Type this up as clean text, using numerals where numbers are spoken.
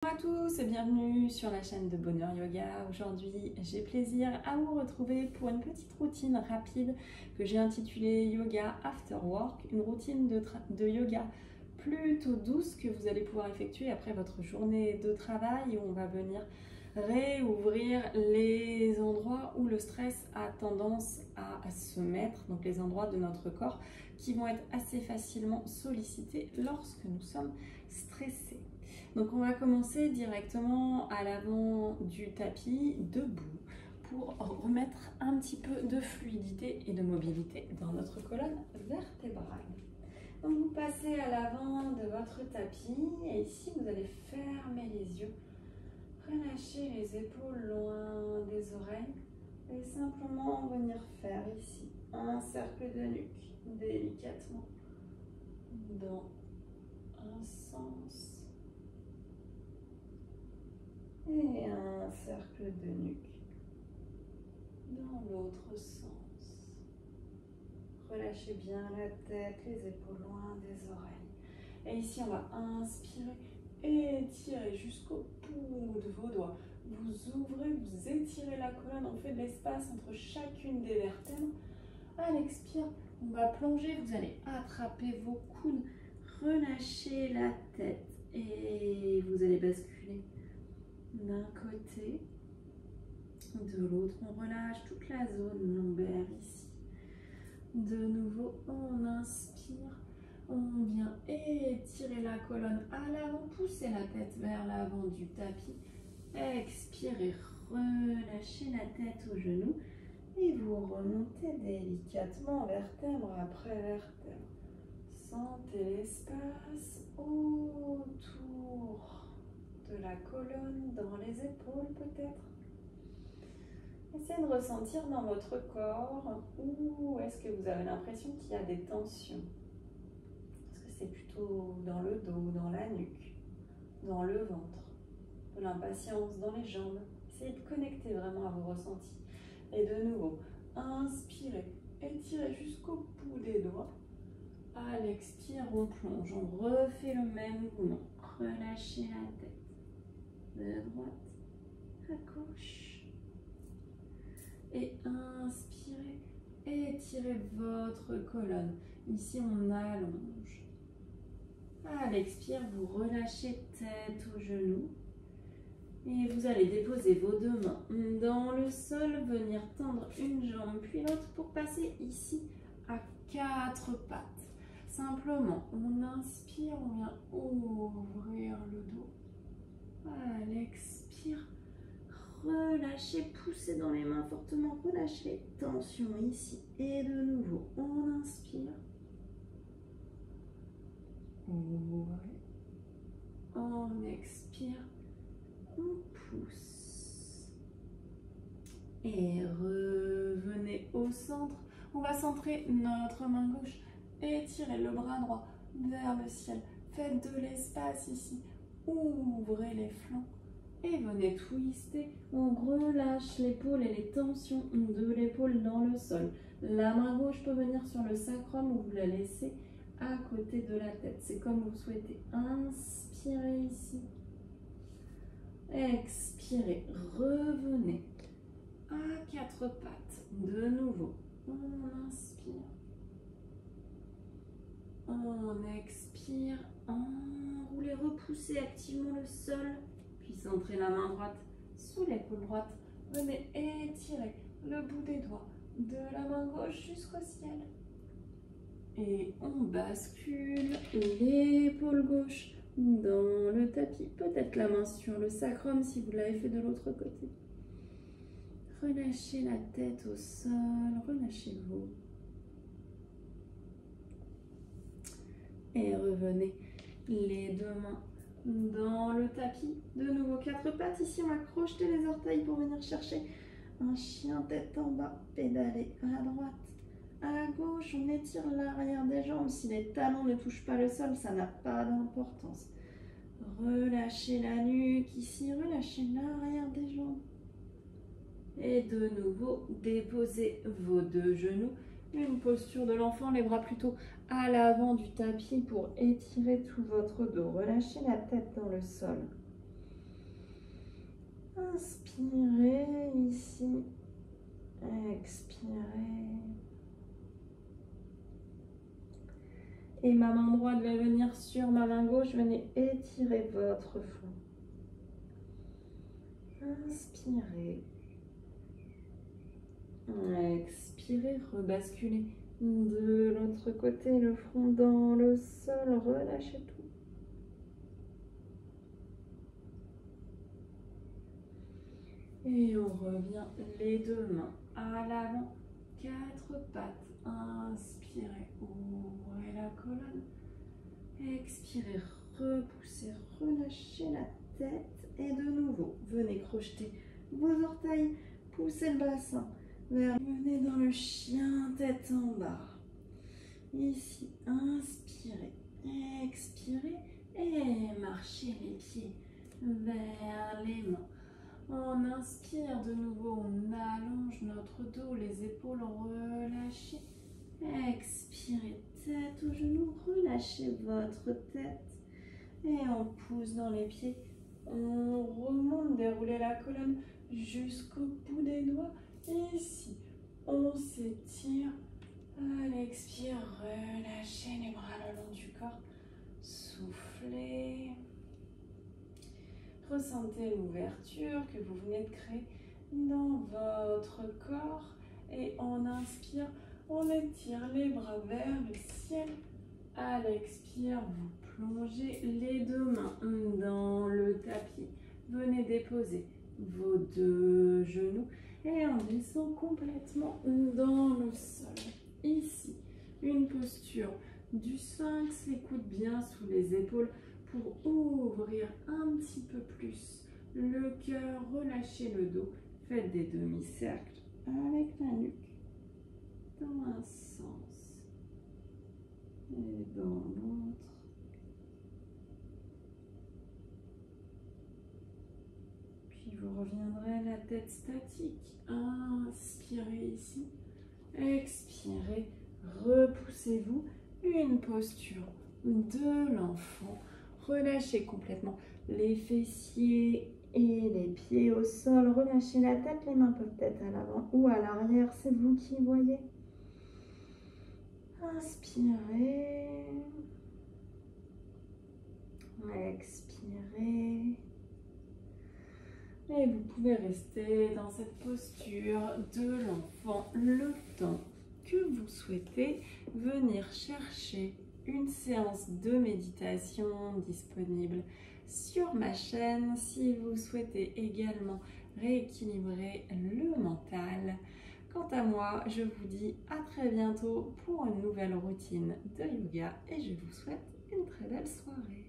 Bonjour à tous et bienvenue sur la chaîne de Bonheur Yoga. Aujourd'hui, j'ai plaisir à vous retrouver pour une petite routine rapide que j'ai intitulée Yoga After Work, une routine de yoga plutôt douce que vous allez pouvoir effectuer après votre journée de travail où on va venir réouvrir les endroits où le stress a tendance à se mettre, donc les endroits de notre corps qui vont être assez facilement sollicités lorsque nous sommes stressés. Donc on va commencer directement à l'avant du tapis, debout, pour remettre un petit peu de fluidité et de mobilité dans notre colonne vertébrale. Donc vous passez à l'avant de votre tapis et ici vous allez fermer les yeux, relâcher les épaules loin des oreilles et simplement venir faire ici un cercle de nuque délicatement dans un sens et un cercle de nuque dans l'autre sens. Relâchez bien la tête, les épaules loin des oreilles. Et ici, on va inspirer et étirer jusqu'au bout de vos doigts. Vous ouvrez, vous étirez la colonne, on fait de l'espace entre chacune des vertèbres. À l'expire, on va plonger, vous allez attraper vos coudes, relâcher la tête et vous allez basculer d'un côté, de l'autre. On relâche toute la zone lombaire ici. De nouveau, on inspire, on vient étirer la colonne à l'avant, pousser la tête vers l'avant du tapis. Expirez, relâchez la tête aux genoux et vous remontez délicatement vertèbre après vertèbre. Sentez l'espace autour de la colonne, dans les épaules peut-être. Essayez de ressentir dans votre corps où est-ce que vous avez l'impression qu'il y a des tensions. Est-ce que c'est plutôt dans le dos, dans la nuque, dans le ventre, de l'impatience dans les jambes. Essayez de connecter vraiment à vos ressentis. Et de nouveau, inspirez, étirez jusqu'au bout des doigts. À l'expire, on plonge, on refait le même mouvement. Relâchez la tête. De droite à gauche. Et inspirez, étirez votre colonne. Ici, on allonge. À l'expire, vous relâchez tête aux genoux. Et vous allez déposer vos deux mains dans le sol, venir tendre une jambe puis l'autre pour passer ici à quatre pattes. Simplement, on inspire, on vient ouvrir le dos. À l'expire, relâchez, poussez dans les mains fortement, relâchez les tensions ici. Et de nouveau, on inspire. Ouvrez. On expire. On pousse. Et revenez au centre. On va centrer notre main gauche. Étirez le bras droit vers le ciel. Faites de l'espace ici. Ouvrez les flancs. Et venez twister. On relâche l'épaule et les tensions de l'épaule dans le sol. La main gauche peut venir sur le sacrum ou vous la laissez à côté de la tête. C'est comme vous souhaitez. Inspirez ici. Expirez. Revenez à quatre pattes. De nouveau. On inspire. On expire. Enroulez, repoussez activement le sol. Puis centrez la main droite sous l'épaule droite. Venez étirer le bout des doigts de la main gauche jusqu'au ciel. Et on bascule l'épaule gauche dans le tapis. Peut-être la main sur le sacrum si vous l'avez fait de l'autre côté. Relâchez la tête au sol. Relâchez-vous. Et revenez les deux mains dans le tapis. De nouveau, quatre pattes. Ici, on va crocheter les orteils pour venir chercher un chien tête en bas. Pédaler à droite, à gauche. On étire l'arrière des jambes. Si les talons ne touchent pas le sol, ça n'a pas d'importance. Relâchez la nuque ici. Relâchez l'arrière des jambes. Et de nouveau, déposez vos deux genoux. Une posture de l'enfant, les bras plutôt à l'avant du tapis pour étirer tout votre dos. Relâchez la tête dans le sol. Inspirez ici. Expirez. Et ma main droite va venir sur ma main gauche. Venez étirer votre flanc. Inspirez. Expirez, rebasculez de l'autre côté, le front dans le sol, relâchez tout. Et on revient les deux mains à l'avant, 4 pattes. Inspirez, ouvrez la colonne. Expirez, repoussez, relâchez la tête. Et de nouveau, venez crocheter vos orteils, poussez le bassin. Venez dans le chien, tête en bas. Ici, inspirez, expirez et marchez les pieds vers les mains. On inspire de nouveau, on allonge notre dos, les épaules relâchées. Expirez, tête aux genoux, relâchez votre tête. Et on pousse dans les pieds. On remonte, déroulez la colonne jusqu'au bout des doigts. Ici, on s'étire. À l'expire, relâchez les bras le long du corps. Soufflez. Ressentez l'ouverture que vous venez de créer dans votre corps. Et on inspire, on étire les bras vers le ciel. À l'expire, vous plongez les deux mains dans le tapis. Venez déposer vos deux genoux et on descend complètement dans le sol. Ici, une posture du sphinx, les coudes bien sous les épaules pour ouvrir un petit peu plus le cœur, relâchez le dos, faites des demi-cercles avec la nuque dans un sens et dans l'autre. Puis vous reviendrez la tête statique. Inspirez ici. Expirez. Repoussez-vous. Une posture de l'enfant. Relâchez complètement les fessiers et les pieds au sol. Relâchez la tête. Les mains peuvent être à l'avant ou à l'arrière. C'est vous qui voyez. Inspirez. Expirez. Et vous pouvez rester dans cette posture de l'enfant le temps que vous souhaitez. Venir chercher une séance de méditation disponible sur ma chaîne si vous souhaitez également rééquilibrer le mental. Quant à moi, je vous dis à très bientôt pour une nouvelle routine de yoga et je vous souhaite une très belle soirée.